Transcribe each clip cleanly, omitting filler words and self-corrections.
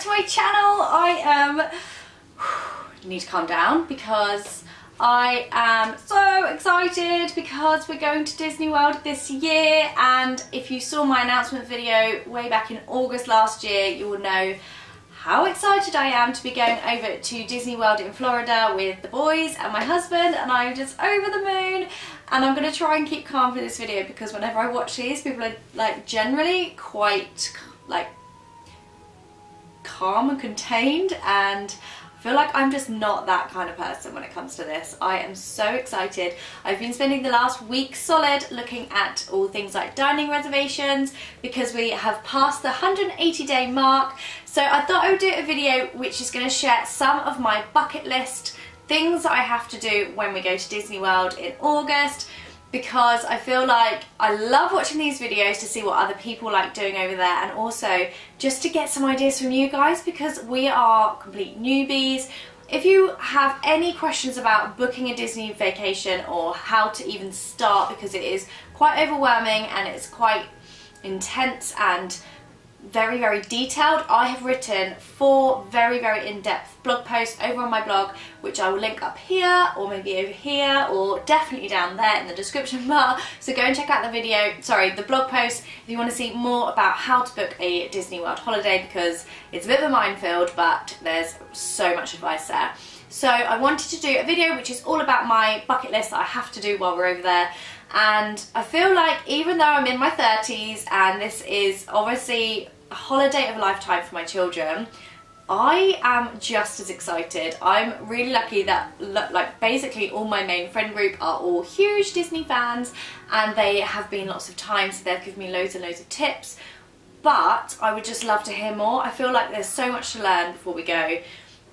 back to my channel. Need to calm down because I am so excited because we're going to Disney World this year, and if you saw my announcement video way back in August last year, you will know how excited I am to be going over to Disney World in Florida with the boys and my husband, and I'm just over the moon. And I'm going to try and keep calm for this video because whenever I watch these, people are like generally quite like calm and contained, and I feel like I'm just not that kind of person when it comes to this. I am so excited. I've been spending the last week solid looking at all things like dining reservations because we have passed the 180-day mark. So I thought I would do a video which is going to share some of my bucket list things that I have to do when we go to Disney World in August, because I feel like I love watching these videos to see what other people like doing over there, and also just to get some ideas from you guys because we are complete newbies. If you have any questions about booking a Disney vacation or how to even start, because it is quite overwhelming and it's quite intense and very, very detailed, I have written 4 very, very in-depth blog posts over on my blog, which I will link up here or maybe over here or definitely down there in the description bar. So go and check out the blog post if you want to see more about how to book a Disney World holiday, because it's a bit of a minefield, but there's so much advice there. So I wanted to do a video which is all about my bucket list that I have to do while we're over there. And I feel like even though I'm in my 30s and this is obviously a holiday of a lifetime for my children, I am just as excited. I'm really lucky that like basically all my main friend group are all huge Disney fans, and they have been lots of times, so they've given me loads and loads of tips. But I would just love to hear more. I feel like there's so much to learn before we go,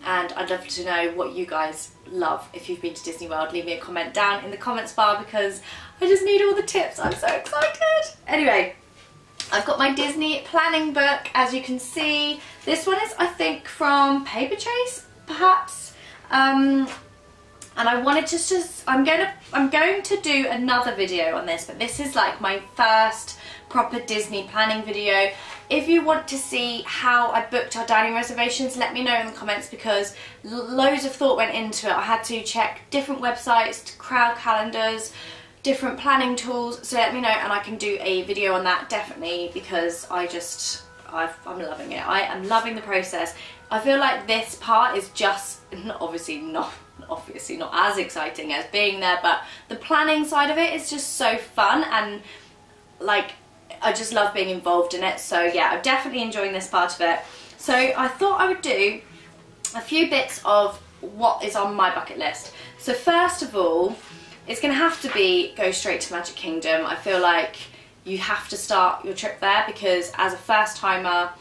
and I'd love to know what you guys love. If you've been to Disney World, leave me a comment down in the comments bar because I just need all the tips. I'm so excited. Anyway, I've got my Disney planning book, as you can see. This one is, I think, from Paperchase, perhaps. And I wanted to just, I'm going to do another video on this, but this is like my first proper Disney planning video. If you want to see how I booked our dining reservations, let me know in the comments, because loads of thought went into it. I had to check different websites, crowd calendars, different planning tools, so let me know and I can do a video on that definitely, because I'm loving it. I am loving the process. I feel like this part is just obviously not as exciting as being there, but the planning side of it is just so fun, and like I just love being involved in it. So yeah, I'm definitely enjoying this part of it. So I thought I would do a few bits of what is on my bucket list. So first of all, it's going to have to be go straight to Magic Kingdom. I feel like you have to start your trip there because as a first timer,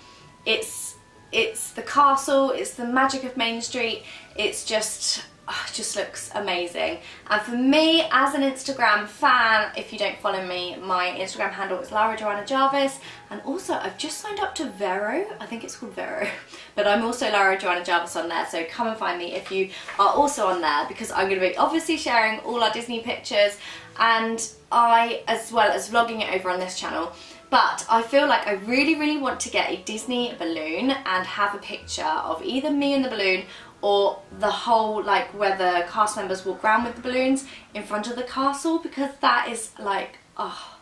it's the castle, it's the magic of Main Street, it's just, it just looks amazing. And for me, as an Instagram fan, if you don't follow me, my Instagram handle is Lara Joanna Jarvis, and also I've just signed up to Vero, I think it's called Vero, but I'm also Lara Joanna Jarvis on there, so come and find me if you are also on there, because I'm going to be obviously sharing all our Disney pictures, and as well as vlogging it over on this channel. But I feel like I really, really want to get a Disney balloon and have a picture of either me and the balloon or the whole, like where the cast members walk around with the balloons in front of the castle, because that is like, oh,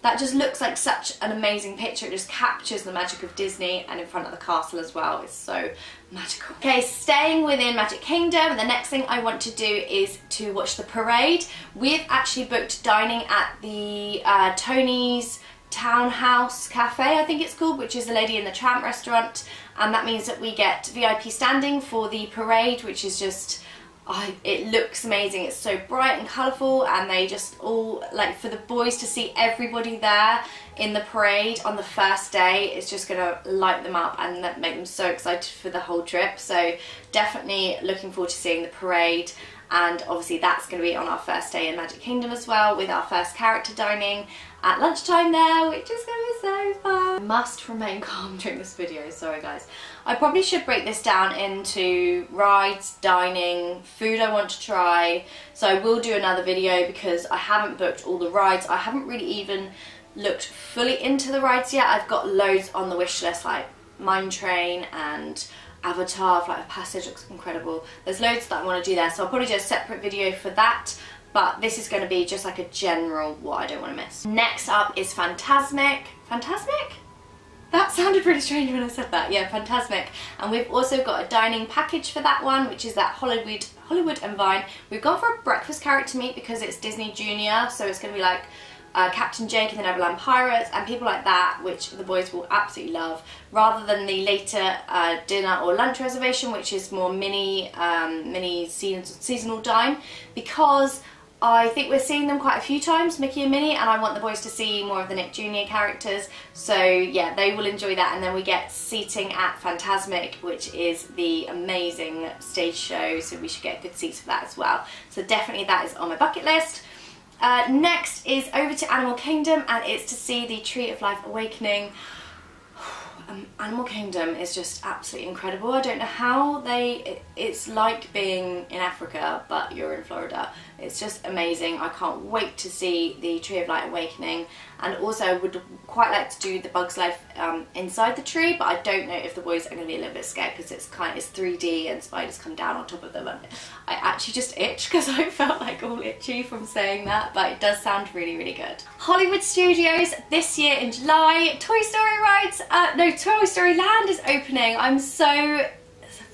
that just looks like such an amazing picture. It just captures the magic of Disney, and in front of the castle as well. It's so magical. Okay, staying within Magic Kingdom, the next thing I want to do is to watch the parade. We've actually booked dining at the Tony's Townhouse Cafe, I think it's called, which is the Lady and the Tramp restaurant, and that means that we get VIP standing for the parade, which is just, it looks amazing. It's so bright and colourful, and they just all, like, for the boys to see everybody there in the parade on the first day, it's just going to light them up and make them so excited for the whole trip. So definitely looking forward to seeing the parade, and obviously that's going to be on our first day in Magic Kingdom as well, with our first character dining at lunchtime there, which is going to be so fun. I must remain calm during this video, sorry guys. I probably should break this down into rides, dining, food I want to try, so I will do another video because I haven't booked all the rides. I haven't really even looked fully into the rides yet. I've got loads on the wish list, like Mine Train and Avatar, Flight of Passage looks incredible. There's loads that I want to do there, so I'll probably do a separate video for that, but this is going to be just like a general what I don't want to miss. Next up is Fantasmic. Fantasmic? That sounded really strange when I said that. Yeah, Fantasmic. And we've also got a dining package for that one, which is that Hollywood and Vine. We've gone for a breakfast character meet because it's Disney Junior, so it's going to be like Captain Jake and the Neverland Pirates and people like that, which the boys will absolutely love, rather than the later dinner or lunch reservation, which is more mini seasonal dine, because I think we're seeing them quite a few times, Mickey and Minnie, and I want the boys to see more of the Nick Jr. characters. So yeah, they will enjoy that. And then we get seating at Fantasmic, which is the amazing stage show, so we should get good seats for that as well. So definitely that is on my bucket list. Next is over to Animal Kingdom, and it's to see the Tree of Life Awakening. Animal Kingdom is just absolutely incredible. I don't know how it's like being in Africa, but you're in Florida. It's just amazing. I can't wait to see the Tree of Light Awakening, and also I would quite like to do the Bugs Life inside the tree, but I don't know if the boys are going to be a little bit scared because it's 3D and spiders come down on top of them, and I actually just itch because I felt like all itchy from saying that, but it does sound really, really good. Hollywood Studios this year in July. Toy Story rides, Toy Story Land is opening. I'm so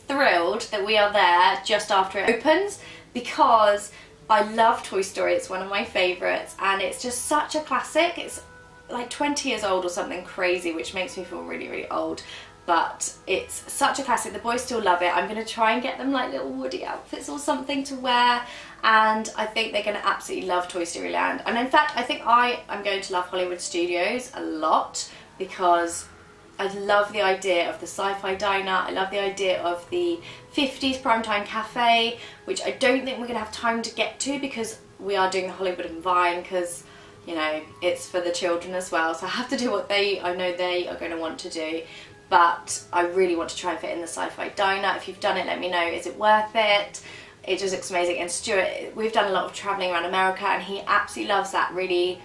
thrilled that we are there just after it opens, because I love Toy Story. It's one of my favourites, and it's just such a classic. It's like 20 years old or something crazy, which makes me feel really, really old. But it's such a classic. The boys still love it. I'm going to try and get them like little Woody outfits or something to wear, and I think they're going to absolutely love Toy Story Land. And in fact, I think I'm going to love Hollywood Studios a lot, because I love the idea of the sci-fi diner. I love the idea of the 50s primetime cafe, which I don't think we're going to have time to get to because we are doing the Hollywood and Vine, because, you know, it's for the children as well. So I have to do what I know they are going to want to do. But I really want to try and fit in the sci-fi diner. If you've done it, let me know. Is it worth it? It just looks amazing. And Stuart, we've done a lot of travelling around America, and he absolutely loves that really,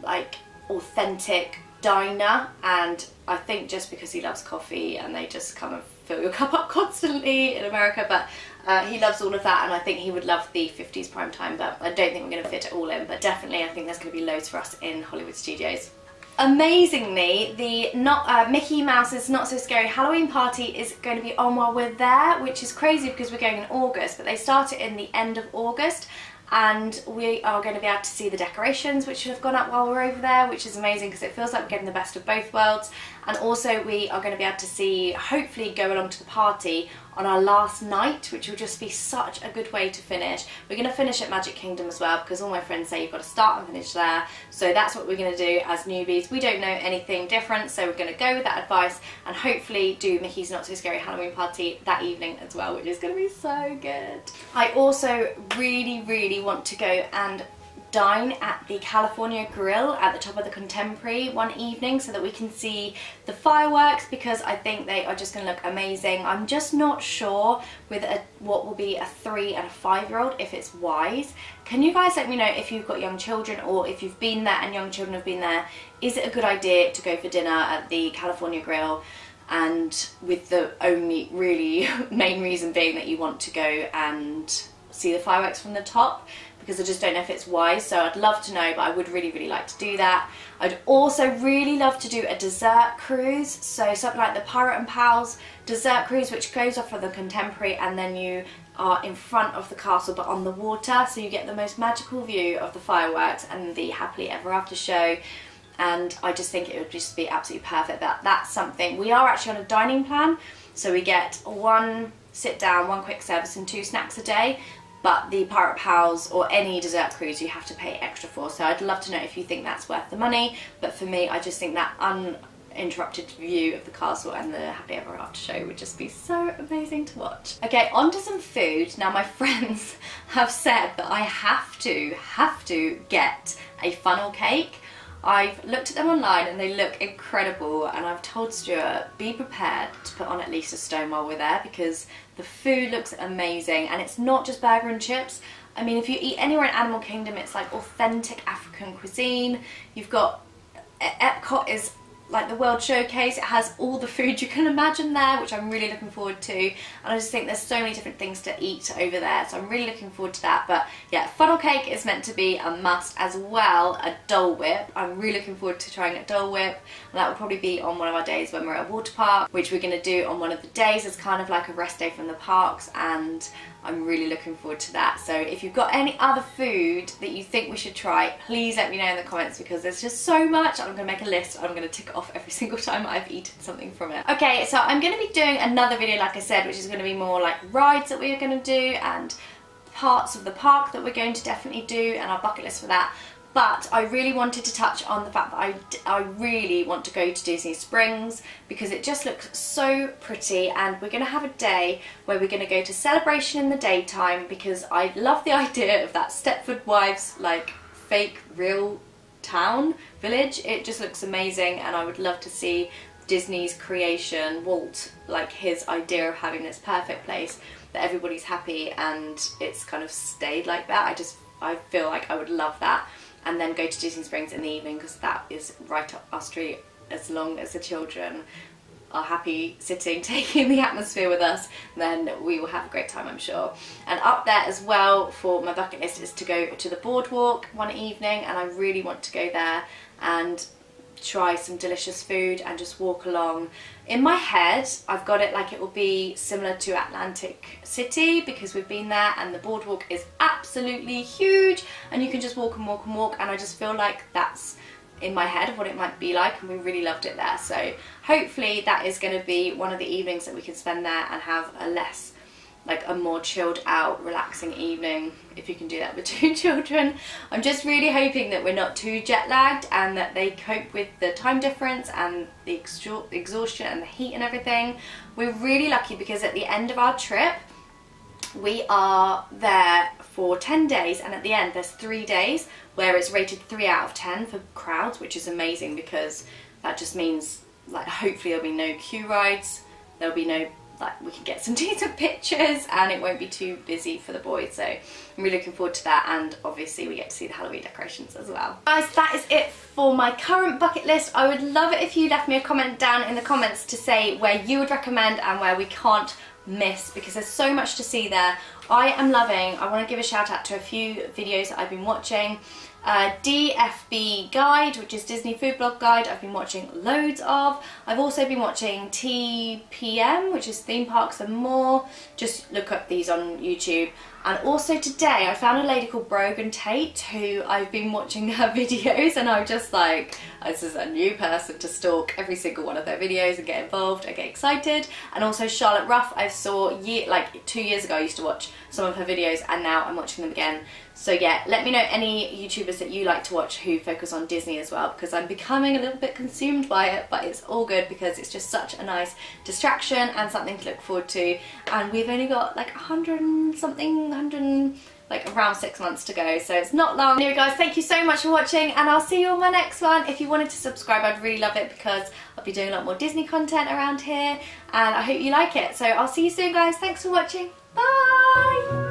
like, authentic diner. And I think just because he loves coffee and they just come and fill your cup up constantly in America, but he loves all of that, and I think he would love the 50s prime time, but I don't think we're going to fit it all in. But definitely I think there's going to be loads for us in Hollywood Studios. Amazingly, the Mickey Mouse's Not So Scary Halloween Party is going to be on while we're there, which is crazy because we're going in August, but they start it in the end of August, and we are going to be able to see the decorations which have gone up while we're over there, which is amazing because it feels like we're getting the best of both worlds. And also we are going to be able to see, hopefully go along to the party on our last night, which will just be such a good way to finish. We're going to finish at Magic Kingdom as well, because all my friends say you've got to start and finish there, so that's what we're going to do as newbies. We don't know anything different, so we're going to go with that advice and hopefully do Mickey's Not So Scary Halloween Party that evening as well, which is going to be so good. I also really, really want to go and dine at the California Grill at the top of the Contemporary one evening so that we can see the fireworks, because I think they are just going to look amazing. I'm just not sure with what will be a 3 and a 5-year-old if it's wise. Can you guys let me know if you've got young children, or if you've been there and young children have been there, is it a good idea to go for dinner at the California Grill, and with the only really main reason being that you want to go and see the fireworks from the top? Because I just don't know if it's wise, so I'd love to know, but I would really, really like to do that. I'd also really love to do a dessert cruise, so something like the Pirate and Pals dessert cruise, which goes off of the Contemporary, and then you are in front of the castle but on the water, so you get the most magical view of the fireworks and the Happily Ever After show. And I just think it would just be absolutely perfect. That's something. We are actually on a dining plan, so we get 1 sit down, 1 quick service and 2 snacks a day. But the Pirate Pals or any dessert cruise you have to pay extra for, so I'd love to know if you think that's worth the money. But for me, I just think that uninterrupted view of the castle and the Happily Ever After show would just be so amazing to watch. Okay, on to some food. Now my friends have said that I have to get a funnel cake. I've looked at them online and they look incredible, and I've told Stuart, be prepared to put on at least a stone while we're there, because the food looks amazing. And it's not just burger and chips. I mean, if you eat anywhere in Animal Kingdom, it's like authentic African cuisine. You've got, Epcot is like the World Showcase. It has all the food you can imagine there, which I'm really looking forward to, and I just think there's so many different things to eat over there, so I'm really looking forward to that. But yeah, funnel cake is meant to be a must, as well a Dole Whip. I'm really looking forward to trying a Dole Whip, and that will probably be on one of our days when we're at a water park, which we're going to do on one of the days as kind of like a rest day from the parks, and I'm really looking forward to that. So if you've got any other food that you think we should try, please let me know in the comments, because there's just so much. I'm going to make a list. I'm going to tick it off every single time I've eaten something from it. Okay, so I'm going to be doing another video, like I said, which is going to be more like rides that we're going to do and parts of the park that we're going to definitely do, and our bucket list for that. But I really wanted to touch on the fact that I really want to go to Disney Springs, because it just looks so pretty, and we're going to have a day where we're going to go to Celebration in the daytime, because I love the idea of that Stepford Wives like fake real town village. It just looks amazing, and I would love to see Disney's creation, Walt, like his idea of having this perfect place that everybody's happy and it's kind of stayed like that. I feel like I would love that. And then go to Disney Springs in the evening, because that is right up our street. As long as the children are happy sitting, taking the atmosphere with us, then we will have a great time, I'm sure. And up there as well for my bucket list is to go to the boardwalk one evening, and I really want to go there and try some delicious food and just walk along. In my head, I've got it like it will be similar to Atlantic City, because we've been there and the boardwalk is absolutely huge and you can just walk and walk and walk, and I just feel like that's in my head of what it might be like, and we really loved it there. So hopefully that is going to be one of the evenings that we can spend there and have a more chilled out, relaxing evening, if you can do that with 2 children. I'm just really hoping that we're not too jet lagged and that they cope with the time difference and the exhaustion and the heat and everything. We're really lucky because at the end of our trip we are there for 10 days, and at the end there's 3 days where it's rated 3 out of 10 for crowds, which is amazing, because that just means like hopefully there'll be no queue rides, there'll be no, like, we can get some decent pictures and it won't be too busy for the boys. So I'm really looking forward to that, and obviously we get to see the Halloween decorations as well. Guys, that is it for my current bucket list. I would love it if you left me a comment down in the comments to say where you would recommend and where we can't miss, because there's so much to see there. I want to give a shout out to a few videos that I've been watching. DFB Guide, which is Disney Food Blog Guide, I've been watching loads of. I've also been watching TPM, which is Theme Parks and More. Just look up these on YouTube. And also today I found a lady called Brogan Tate, who I've been watching her videos, and I'm just like, this is a new person to stalk every single one of their videos and get involved. I get excited. And also Charlotte Ruff, I saw like 2 years ago I used to watch some of her videos, and now I'm watching them again. So yeah, let me know any YouTubers that you like to watch who focus on Disney as well, because I'm becoming a little bit consumed by it, but it's all good because it's just such a nice distraction and something to look forward to. And we've only got like 100 like around 6 months to go, so it's not long. Anyway guys, thank you so much for watching, and I'll see you on my next one. If you wanted to subscribe, I'd really love it, because I'll be doing a lot more Disney content around here, and I hope you like it. So I'll see you soon guys. Thanks for watching. Bye!